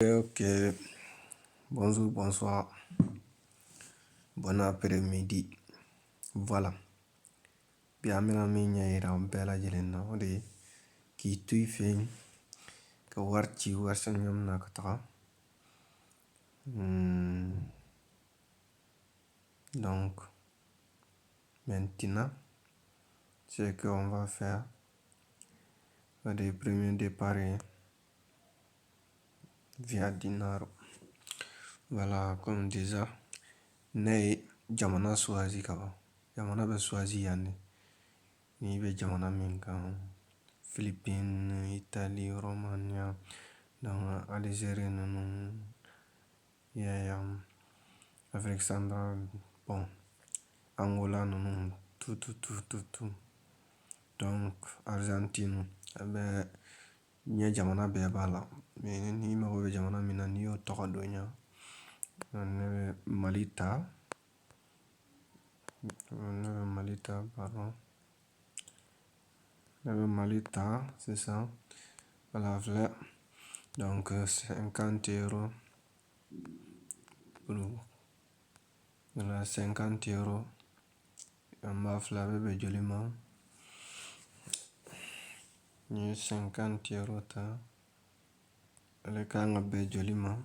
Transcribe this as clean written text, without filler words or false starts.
Ok, bonjour, bonsoir, bon après-midi. Voilà. Bien, mi nyɛra bɛla yɛlin na o de ki tui fein ka warchi warsan yam na ka taga. Donc, maintenant, ce qu'on va faire, le premier départ via Dinaro. Voilà, comme déjà, ne jamana swazi kaba. Jamana be swazi yani. Ni be jamana minka. Philippines, Italie, Romania, dans Algérie, Afrique centrale, bon, Angola, tout. Donc, Argentine, nye jamana bɛɛ b'a la. Mais ni mago bɛ jamana min na n'i y'o tɔgɔ dɔn ɲa, ne bɛ Mali ta, pardon. Ne bɛ Mali ta, c'est ça. Voilà, voilà. Donc, 50 euros. Voilà, 50 euros. En bas, là, bɛ joli ma. Ni 50 euros ta. Ale kan ka bɛn joli ma.